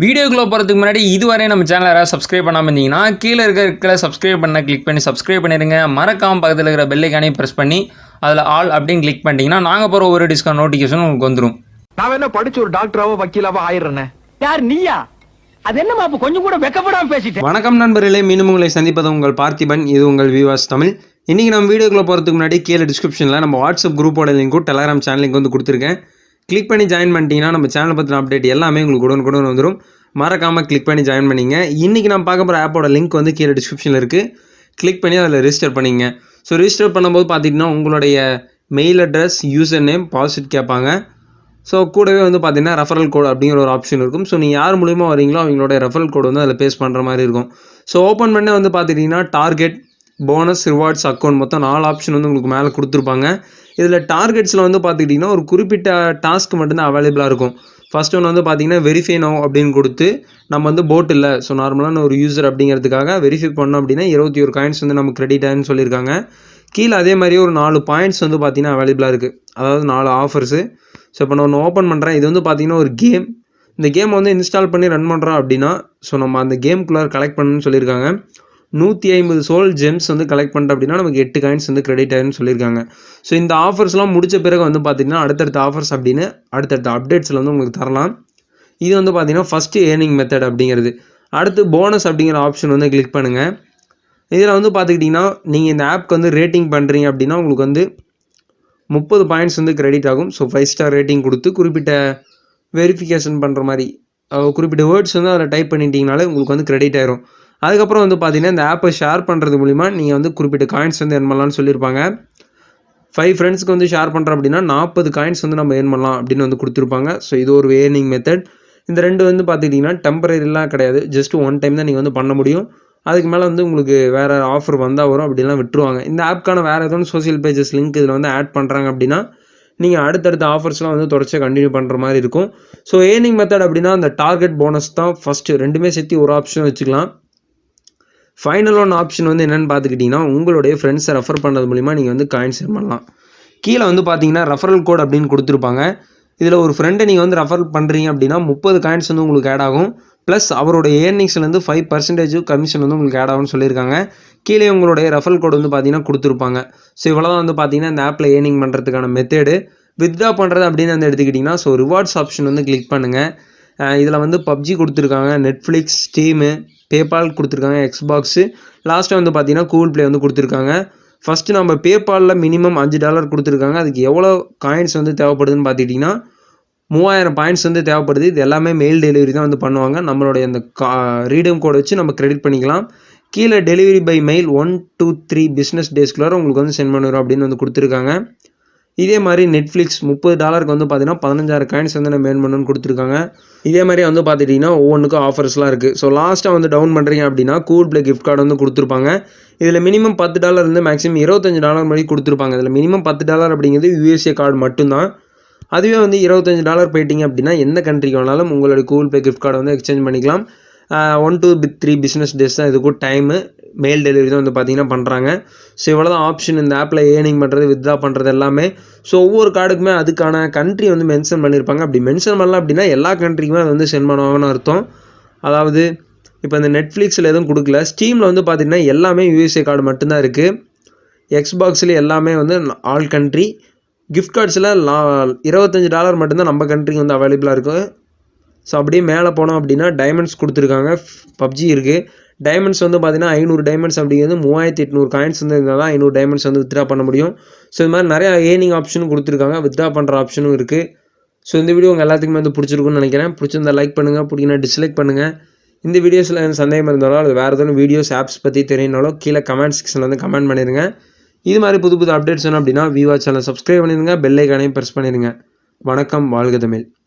வீடியோக்குள்ளே போகிறதுக்கு முன்னாடி இதுவரை நம்ம சேனலை யாராவது சப்ஸ்கிரைப் பண்ணாமல் இருந்தீங்கன்னா கீழே இருக்கிற சப்ஸ்கிரைப் பண்ண கிளிக் பண்ணி சப்ஸ்கிரைப் பண்ணிடுங்க. மறக்காமல் பக்கத்தில் இருக்கிற பெல் ஐக்கானையும் ப்ரெஸ் பண்ணி அதில் ஆல் அப்படின்னு கிளிக் பண்ணிட்டீங்கன்னா நாங்கள் போகிற ஒரு டிஸ்கவுண்ட் நோட்டிஃபிகேஷன் உங்களுக்கு வந்துடும். நான் என்ன படிச்சு ஒரு டாக்டராவோ வக்கீலாவோ ஆயிடுறேன். யார் நீயா? அது என்னமா அப்ப கொஞ்சம் கூட வெக்கப்படாம பேசிட்டேன். வணக்கம் நண்பர்களே, மீண்டும் உங்களை சந்திப்பது உங்கள் பார்த்திபன். இது உங்கள் விவாஸ் தமிழ். இன்றைக்கி நம்ம வீடியோக்குள்ளே போகிறதுக்கு முன்னாடி கீழே டிஸ்கிரிப்ஷனில் நம்ம வாட்ஸ்அப் குரூப்போட லிங்க்கும் டெலகிராம் சேனல் லிங்க் வந்து கொடுத்துருக்கேன். கிளிக் பண்ணி ஜாயின் பண்ணிட்டீங்கன்னா நம்ம சேனல் பற்றின அப்டேட் எல்லாமே உங்களுக்கு உடனுக்குடன் வந்துடும். மறக்காமல் கிளிக் பண்ணி ஜாயின் பண்ணிங்க. இன்றைக்கி நான் பார்க்க போகிற ஆப்போட லிங்க் வந்து கீழே டிஸ்கிரிப்ஷனில் இருக்குது. கிளிக் பண்ணி அதில் ரெஜிஸ்டர் பண்ணிங்க. ஸோ ரெஜிஸ்டர் பண்ணும்போது பார்த்தீங்கன்னா உங்களுடைய mail address, user name, password கேட்பாங்க. ஸோ கூடவே வந்து பார்த்தீங்கன்னா ரெஃபரல் கோட் அப்படிங்கிற ஒரு ஆப்ஷன் இருக்கும். ஸோ நீங்கள் யார் மூலிமா வரீங்களோ அவங்களோட ரெஃபரல் கோட் வந்து அதில் பேஸ்ட் பண்ணுற மாதிரி இருக்கும். ஸோ ஓப்பன் பண்ணி வந்து பார்த்துட்டிங்கன்னா டார்கெட், போனஸ், ரிவார்ட்ஸ், அக்கௌண்ட் மொத்தம் 4 ஆப்ஷன் வந்து உங்களுக்கு மேலே கொடுத்துருப்பாங்க. இதில் டார்கெட்ஸில் வந்து பார்த்துக்கிட்டிங்கன்னா ஒரு குறிப்பிட்ட டாஸ்க் மட்டும்தான் அவைலபிளாக இருக்கும். ஃபர்ஸ்ட் ஒன்று வந்து பார்த்தீங்கன்னா வெரிஃபை நவ் அப்படின்னு கொடுத்து நம்ம வந்து போட் இல்லை, ஸோ நார்மலான ஒரு யூசர் அப்படிங்கிறதுக்காக வெரிஃபை பண்ணோம் அப்படின்னா 21 காயின்ஸ் வந்து நம்ம கிரெடிட் ஆகுன்னு சொல்லியிருக்காங்க. கீழே அதே மாதிரி ஒரு 4 பாயிண்ட்ஸ் வந்து பார்த்தீங்கன்னா அவைலபிளாக இருக்குது, அதாவது 4 ஆஃபர்ஸு. ஸோ இப்போ நான் ஒன்று ஓப்பன் பண்ணுறேன். இது வந்து பார்த்தீங்கன்னா ஒரு கேம். இந்த கேம் வந்து இன்ஸ்டால் பண்ணி ரன் பண்ணுறோம் அப்படின்னா ஸோ நம்ம அந்த கேம்குள்ளே கலெக்ட் பண்ணணும்னு சொல்லியிருக்காங்க. 150 சோல் ஜெம்ஸ் வந்து கலெக்ட் பண்ணுறோம் அப்படின்னா நமக்கு 8 காயின்ஸ் வந்து கிரெடிட் ஆகுன்னு சொல்லியிருக்காங்க. ஸோ இந்த ஆஃபர்ஸ்லாம் முடிச்ச பிறகு வந்து பார்த்திங்கன்னா அடுத்தடுத்த ஆஃபர்ஸ் அப்படின்னு அடுத்தடுத்த அப்டேட்ஸில் வந்து உங்களுக்கு தரலாம். இது வந்து பார்த்திங்கன்னா ஃபஸ்ட்டு ஏர்னிங் மெத்தட் அப்படிங்கிறது. அடுத்து போனஸ் அப்படிங்கிற ஆப்ஷன் வந்து கிளிக் பண்ணுங்கள். இதில் வந்து பார்த்துக்கிட்டிங்கன்னா நீங்கள் இந்த ஆப்க்கு வந்து ரேட்டிங் பண்ணுறீங்க அப்படின்னா உங்களுக்கு வந்து 30 பாயிண்ட்ஸ் வந்து கிரெடிட் ஆகும். ஸோ 5 ஸ்டார் ரேட்டிங் கொடுத்து குறிப்பிட்ட வெரிஃபிகேஷன் பண்ணுற மாதிரி குறிப்பிட்ட வேர்ட்ஸ் வந்து அதில் டைப் பண்ணிட்டீங்கனாலே உங்களுக்கு வந்து கிரெடிட் ஆயிரும். அதுக்கப்புறம் வந்து பார்த்தீங்கன்னா இந்த ஆப்பை ஷேர் பண்ணுறது மூலிமா நீங்கள் வந்து குறிப்பிட்ட காயின்ஸ் வந்து ஏர்ன் பண்ணலாம்னு சொல்லியிருப்பாங்க. 5 ஃப்ரெண்ட்ஸ்க்கு வந்து ஷேர் பண்ணுறோம் அப்படின்னா 40 காயின்ஸ் வந்து நம்ம ஏர்ன் பண்ணலாம் அப்படின்னு வந்து கொடுத்துருப்பாங்க. ஸோ இது ஒரு ஏர்னிங் மெத்தட். இந்த ரெண்டு வந்து பார்த்துக்கிட்டிங்கன்னா டெம்பரரிலாம் கிடையாது, ஜஸ்ட் ஒன் டைம் தான் நீங்கள் வந்து பண்ண முடியும். அதுக்கு மேலே வந்து உங்களுக்கு வேறு ஆஃபர் வந்தால் வரும், அப்படிலாம் விட்டுருவாங்க. இந்த ஆப்க்கான வேறு எதுவும் சோஷியல் பேஜஸ் லிங்க் இதில் வந்து ஆட் பண்ணுறாங்க அப்படின்னா நீங்கள் அடுத்தடுத்த ஆஃபர்ஸ்லாம் வந்து தொடர்ச்சியாக கண்டினியூ பண்ணுற மாதிரி இருக்கும். ஸோ ஏர்னிங் மெத்தட் அப்படின்னா அந்த டார்கெட், போனஸ் தான் ஃபஸ்ட்டு, ரெண்டுமே சேர்த்து ஒரு ஆப்ஷன் வச்சுக்கலாம். ஃபைனல் ஒன் ஆப்ஷன் வந்து என்னென்னு பார்த்துக்கிட்டிங்கன்னா உங்களுடைய ஃப்ரெண்ட்ஸை ரெஃபர் பண்ணுறது மூலிமா நீங்கள் வந்து காயின்ஸ் ஏர்ன் பண்ணலாம். கீழே வந்து பார்த்தீங்கன்னா ரெஃபரல் கோட் அப்படின்னு கொடுத்துருப்பாங்க. இதில் ஒரு ஃப்ரெண்டை நீங்கள் வந்து ரெஃபர் பண்ணுறீங்க அப்படின்னா 30 காயின்ஸ் வந்து உங்களுக்கு ஆட் ஆகும். ப்ளஸ் அவருடைய ஏர்னிங்ஸ்லேருந்து 5% கமிஷன் வந்து உங்களுக்கு ஆட் ஆகும்னு சொல்லியிருக்காங்க. கீழே உங்களுடைய ரெஃபரல் கோட் வந்து பார்த்தீங்கன்னா கொடுத்துருப்பாங்க. ஸோ இவ்வளோ தான் வந்து பார்த்தீங்கன்னா இந்த ஆப்பில் ஏர்னிங் பண்ணுறதுக்கான மெத்தேடு. வித்ட்ரா பண்ணுறது அப்படின்னு வந்து எடுத்துக்கிட்டிங்கன்னா ஸோ ரிவார்ட்ஸ் ஆப்ஷன் வந்து கிளிக் பண்ணுங்கள். இதில் வந்து பப்ஜி கொடுத்துருக்காங்க, நெட்ஃப்ளிக்ஸ், ஸ்டீமு, பேபால் கொடுத்துருக்காங்க, எக்ஸ்பாக்ஸு, லாஸ்ட்டாக வந்து பார்த்தீங்கன்னா கூகுள் ப்ளே வந்து கொடுத்துருக்காங்க. ஃபஸ்ட்டு நம்ம பேபாலில் மினிமம் $5 கொடுத்துருக்காங்க. அதுக்கு எவ்வளோ காயின்ஸ் வந்து தேவைப்படுதுன்னு பார்த்துக்கிட்டிங்கன்னா 3000 பாயிண்ட்ஸ் வந்து தேவைப்படுது. இது எல்லாமே மெயில் டெலிவரி தான் வந்து பண்ணுவாங்க. நம்மளுடைய அந்த ரீடம் கோட் வச்சு நம்ம கிரெடிட் பண்ணிக்கலாம். கீழே delivery by mail 1 to 3 business டேஸ்க்குள்ளார உங்களுக்கு வந்து சென்ட் பண்ணுறோம் அப்படின்னு வந்து கொடுத்துருக்காங்க. இதே மாதிரி நெட்ஃப்ளிக்ஸ் $30 வந்து பார்த்தீங்கன்னா 15000 காயின்ஸ் வந்து நம்ம ஏர்ன் பண்ணணும்னு கொடுத்துருக்காங்க. இதே மாதிரி வந்து பார்த்துட்டிங்கன்னா ஒவ்வொன்றுக்கும் ஆஃபர்ஸ்லாம் இருக்குது. ஸோ லாஸ்ட்டாக வந்து டவுன் பண்ணுறீங்க அப்படின்னா கூகுள் ப்ளே கிஃப்ட் கார்டு வந்து கொடுத்துருப்பாங்க. இதில் மினிமம் $10 இருந்து மேக்ஸிமம் $25 மாதிரி கொடுத்துருப்பாங்க. இதில் மினிமம் $10 அப்படிங்கிறது USA கார்டு மட்டும்தான். அதுவே வந்து $25 போயிட்டீங்க அப்படின்னா எந்த கண்ட்ரிக்கு வேணாலும் உங்களுடைய கூகுள் ப்ளே கிஃப்ட் கார்டை வந்து எக்ஸ்சேஞ்ச் பண்ணிக்கலாம். 1 to 3 பிஸ்னஸ் டேஸ் தான் இதுக்கும் டைமு. மெயில் டெலிவரி தான் வந்து பார்த்தீங்கன்னா பண்ணுறாங்க. ஸோ இவ்வளோ தான் ஆப்ஷன் இந்த ஆப்பில் ஏர்னிங் பண்ணுறது, வித்ட்ரா பண்ணுறது எல்லாமே. ஸோ ஒவ்வொரு கார்டுக்குமே அதுக்கான கண்ட்ரி வந்து மென்ஷன் பண்ணியிருப்பாங்க. அப்படி மென்ஷன் பண்ணலாம் அப்படின்னா எல்லா கண்ட்ரிக்குமே அது வந்து சென்ட் பண்ணுவாங்கன்னு அர்த்தம். அதாவது இப்போ இந்த நெட்ஃப்ளிக்ஸில் எதுவும் கொடுக்கல, ஸ்டீமில் வந்து பார்த்திங்கன்னா எல்லாமே USA கார்டு மட்டும்தான் இருக்குது. எக்ஸ்பாக்ஸில் எல்லாமே வந்து ஆல் கண்ட்ரி. கிஃப்ட் கார்ட்ஸில் $25 மட்டும்தான் நம்ம கண்ட்ரிக்கு வந்து அவைலபிளாக இருக்குது. ஸோ அப்படியே மேலே போனோம் அப்படின்னா டைமண்ட்ஸ் கொடுத்துருக்காங்க, பப்ஜி இருக்குது. டைமண்ட்ஸ் வந்து பார்த்தீங்கன்னா 500 டைமண்ட்ஸ் அப்படிங்கிறது 3800 காயின்ஸ் வந்து இருந்தால் தான் 500 டைமண்ட்ஸ் வந்து வித்ட்ரா பண்ண முடியும். ஸோ இது மாதிரி நிறையா ஏர்னிங் ஆப்ஷனும் கொடுத்துருக்காங்க, வித்ட்ரா பண்ணுற ஆப்ஷனும் இருக்குது. ஸோ இந்த வீடியோ உங்கள் எல்லாத்துக்குமே வந்து பிடிச்சிருக்குன்னு நினைக்கிறேன். பிடிச்சிருந்தா லைக் பண்ணுங்கள், பிடிக்கணும் டிஸ்லைக் பண்ணுங்கள். இந்த வீடியோஸில் எனக்கு சந்தேகம் இருந்தாலும் அது வேறு எதுவும் வீடியோஸ் ஆப்ஸ் பற்றி தெரியனாலும் கீழே கமெண்ட் செக்ஷனில் வந்து கமெண்ட் பண்ணிடுங்க. இது மாதிரி புது புது அப்டேட்ஸ் வேணும் அப்படின்னா விவா சேனல் சப்ஸ்கிரைப் பண்ணிடுங்க, பெல் ஐக்கானையும் ப்ரெஸ் பண்ணிடுங்க. வணக்கம், வாழ்க தமிழ்.